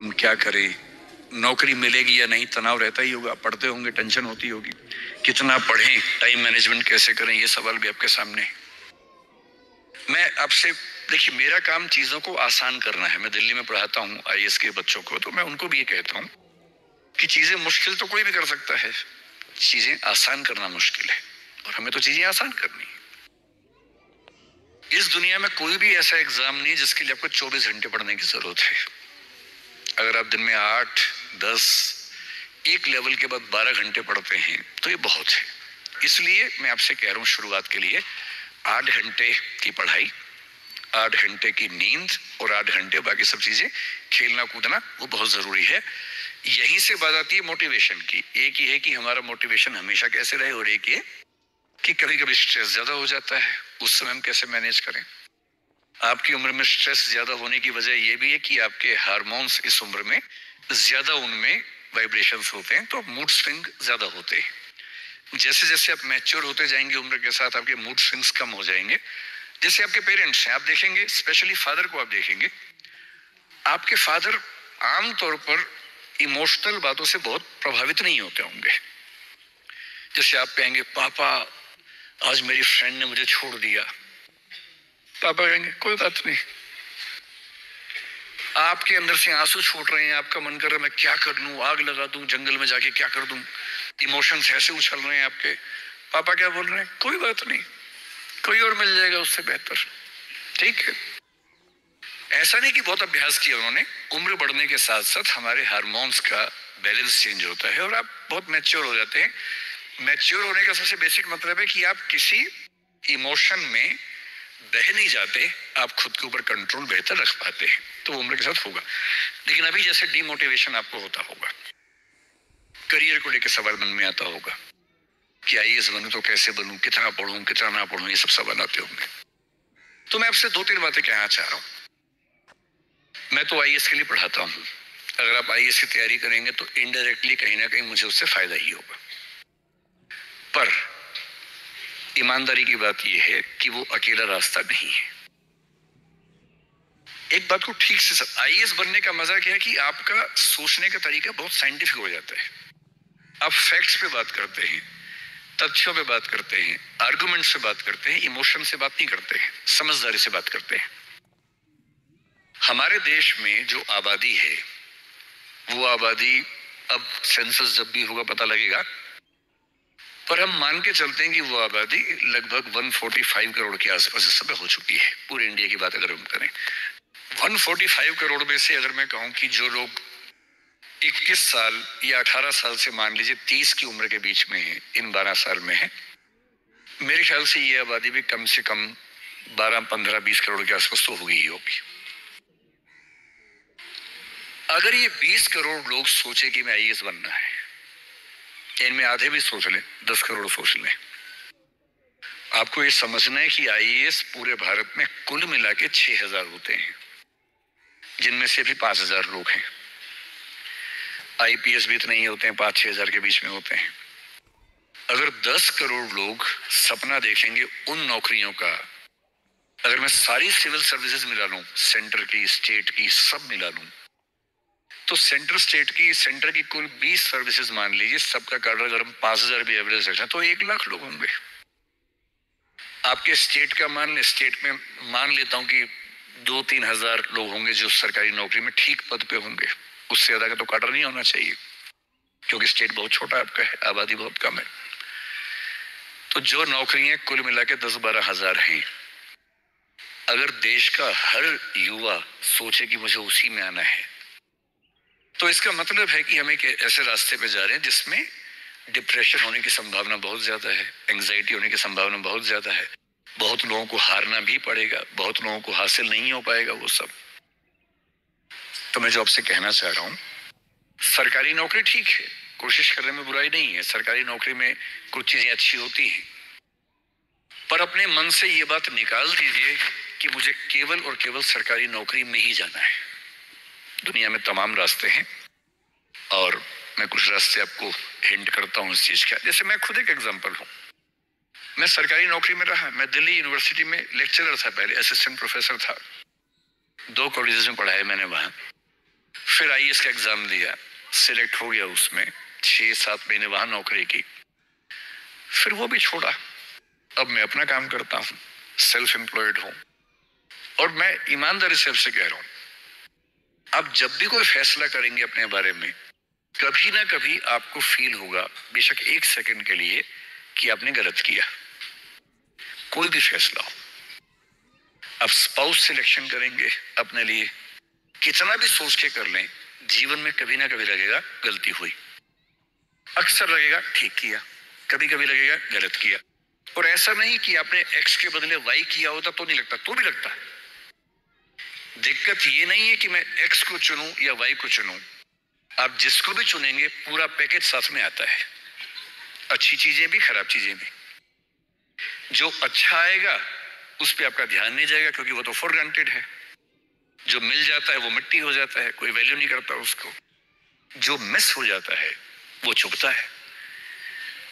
हम क्या करें, नौकरी मिलेगी या नहीं, तनाव रहता ही होगा, पढ़ते होंगे, टेंशन होती होगी, कितना पढ़ें, टाइम मैनेजमेंट कैसे करें, ये सवाल भी आपके सामने है। मैं आपसे, देखिए, मेरा काम चीजों को आसान करना है। मैं दिल्ली में पढ़ाता हूँ आईएएस के बच्चों को, तो मैं उनको भी ये कहता हूँ कि चीजें मुश्किल तो कोई भी कर सकता है, चीजें आसान करना मुश्किल है, और हमें तो चीजें आसान करनी है। इस दुनिया में कोई भी ऐसा एग्जाम नहीं जिसके लिए आपको 24 घंटे पढ़ने की जरूरत है। अगर आप दिन में 8, 10, एक लेवल के बाद 12 घंटे पढ़ते हैं तो ये बहुत है। इसलिए मैं आपसे कह रहा हूं, शुरुआत के लिए 8 घंटे की पढ़ाई, 8 घंटे की नींद और 8 घंटे बाकी सब चीजें, खेलना कूदना, वो बहुत जरूरी है। यहीं से बात आती है मोटिवेशन की। एक ही है कि हमारा मोटिवेशन हमेशा कैसे रहे, और एक ये कि कभी कभी स्ट्रेस ज्यादा हो जाता है, उस समय हम कैसे मैनेज करें। आपकी उम्र में स्ट्रेस ज्यादा होने की वजह यह भी है कि आपके हार्मोन्स इस उम्र में ज्यादा, उनमें वाइब्रेशंस होते हैं, तो मूड स्विंग ज्यादा होते हैं। जैसे जैसे आप मैच्योर होते जाएंगे उम्र के साथ, आपके मूड स्विंग्स कम हो जाएंगे। जैसे आपके पेरेंट्स हैं, आप देखेंगे, स्पेशली फादर को आप देखेंगे, आपके फादर आमतौर पर इमोशनल बातों से बहुत प्रभावित नहीं होते होंगे। जैसे आप कहेंगे, पापा आज मेरी फ्रेंड ने मुझे छोड़ दिया, पापा कहेंगे कोई बात नहीं। आपके अंदर से आंसू छूट रहे हैं, आपका मन कर रहा है मैं क्या कर लूं, आग लगा दूं, जंगल में जाके क्या कर दूं, इमोशंस ऐसे उछल रहे हैं आपके, पापा क्या बोल रहे हैं, कोई बात नहीं, कोई और मिल जाएगा उससे बेहतर, ठीक है। ऐसा नहीं कि बहुत अभ्यास किया उन्होंने, उम्र बढ़ने के साथ साथ हमारे हार्मोन्स का बैलेंस चेंज होता है और आप बहुत मैच्योर हो जाते हैं। मैच्योर होने का सबसे बेसिक मतलब है कि आप किसी इमोशन में बह नहीं जाते, आप खुद के ऊपर कंट्रोल बेहतर रख पाते हैं, तो उम्र के साथ होगा। लेकिन अभी जैसे डिमोटिवेशन आपको होता होगा, करियर को लेकर सवाल मन में आता होगा कि आईएएस बनूं तो कैसे बनूं, कितना पढ़ूं, कितना ना पढ़ूं, ये सब सवाल आते होंगे। तो मैं आपसे 2-3 बातें कहना चाह रहा हूं। मैं तो आईएएस के लिए पढ़ाता हूं, अगर आप आईएएस की तैयारी करेंगे तो इनडायरेक्टली कहीं ना कहीं मुझे उससे फायदा ही होगा। पर ईमानदारी की बात यह है कि वो अकेला रास्ता नहीं है। एक बात को ठीक से, आईएएस बनने का मजा क्या है कि आपका सोचने का तरीका बहुत साइंटिफिक हो जाता है। आप फैक्ट्स पे बात करते हैं, तथ्यों पे बात करते हैं, आर्गुमेंट से बात करते हैं, इमोशन से बात नहीं करते हैं, समझदारी से बात करते हैं। हमारे देश में जो आबादी है, वो आबादी, अब सेंसस जब भी होगा पता लगेगा, पर हम मान के चलते हैं कि वो आबादी लगभग 145 करोड़ के आसपास इस समय हो चुकी है, पूरे इंडिया की बात अगर हम करें। 145 करोड़ में से अगर मैं कहूं कि जो लोग 21 साल या 18 साल से मान लीजिए 30 की उम्र के बीच में है, इन 12 साल में है, मेरे ख्याल से ये आबादी भी कम से कम 12, 15, 20 करोड़ के आसपास तो होगी ही होगी। अगर ये 20 करोड़ लोग सोचे कि मैं आईएएस बनना है, इनमें आधे भी सोच लें, 10 करोड़ सोच लें, आपको ये समझना है कि आईएएस पूरे भारत में कुल मिला के 6000 होते हैं, जिनमें से भी 5000 लोग हैं। आईपीएस भी इतने ही होते हैं, 5-6 हजार के बीच में होते हैं। अगर 10 करोड़ लोग सपना देखेंगे उन नौकरियों का, अगर मैं सारी सिविल सर्विसेज मिला लूं, सेंटर की, स्टेट की, सब मिला लूं, तो सेंटर स्टेट की, सेंटर की कुल 20 सर्विसेज मान लीजिए, सबका कार्ड अगर हम 5000 भी एवरेज रखें तो 1 लाख लोग होंगे। आपके स्टेट का स्टेट में मान लेता हूं कि 2-3 हजार लोग होंगे जो सरकारी नौकरी में ठीक पद पे होंगे, उससे ज्यादा का तो काडर नहीं होना चाहिए, क्योंकि स्टेट बहुत छोटा आपका है, आबादी बहुत कम है। तो जो नौकरियां कुल मिला के 10-12 हजार हैं, अगर देश का हर युवा सोचे कि मुझे उसी में आना है, तो इसका मतलब है कि हम एक ऐसे रास्ते पे जा रहे हैं जिसमें डिप्रेशन होने की संभावना बहुत ज्यादा है, एंजाइटी होने की संभावना बहुत ज्यादा है, बहुत लोगों को हारना भी पड़ेगा, बहुत लोगों को हासिल नहीं हो पाएगा वो सब। तो मैं जो आपसे कहना चाह रहा हूं, सरकारी नौकरी ठीक है, कोशिश करने में बुराई नहीं है, सरकारी नौकरी में कुछ चीजें अच्छी होती हैं, पर अपने मन से ये बात निकाल दीजिए कि मुझे केवल और केवल सरकारी नौकरी में ही जाना है। दुनिया में तमाम रास्ते हैं, और मैं कुछ रास्ते आपको हिंट करता हूं इस चीज का। जैसे मैं खुद एक एग्जांपल हूं, मैं सरकारी नौकरी में रहा, मैं दिल्ली यूनिवर्सिटी में लेक्चरर था, पहले असिस्टेंट प्रोफेसर था, 2 कॉलेजेस में पढ़ाया मैंने वहां। फिर आईएएस का एग्जाम दिया, सिलेक्ट हो गया उसमें, 6-7 महीने वहां नौकरी की, फिर वो भी छोड़ा। अब मैं अपना काम करता हूं, सेल्फ एम्प्लॉयड हूं। और मैं ईमानदारी से आपसे कह रहा हूं, आप जब भी कोई फैसला करेंगे अपने बारे में, कभी ना कभी आपको फील होगा, बेशक 1 सेकंड के लिए, कि आपने गलत किया। कोई भी फैसला हो, आप स्पाउस सिलेक्शन करेंगे अपने लिए, कितना भी सोच के कर लें, जीवन में कभी ना कभी लगेगा गलती हुई, अक्सर लगेगा ठीक किया, कभी कभी लगेगा गलत किया। और ऐसा नहीं कि आपने एक्स के बदले वाई किया होता तो नहीं लगता, तो भी लगता है। दिक्कत ये नहीं है कि मैं एक्स को चुनूं या वाई को चुनूं, आप जिसको भी चुनेंगे पूरा पैकेज साथ में आता है, अच्छी चीजें भी खराब चीजें भी। जो अच्छा आएगा उस पर आपका ध्यान नहीं जाएगा, क्योंकि वो तो फॉर ग्रांटेड है। जो मिल जाता है वो मिट्टी हो जाता है, कोई वैल्यू नहीं करता उसको। जो मिस हो जाता है वो चुभता है।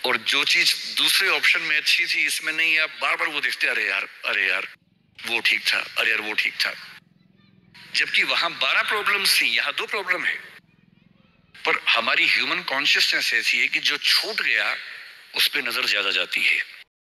और जो चीज दूसरे ऑप्शन में अच्छी थी, इसमें नहीं, आप बार बार वो देखते, अरे यार, अरे यार वो ठीक था, अरे यार वो ठीक था। जबकि वहां 12 प्रॉब्लम्स थी, यहां 2 प्रॉब्लम है। पर हमारी ह्यूमन कॉन्शियसनेस ऐसी है कि जो छूट गया उस पर नजर ज्यादा जाती है।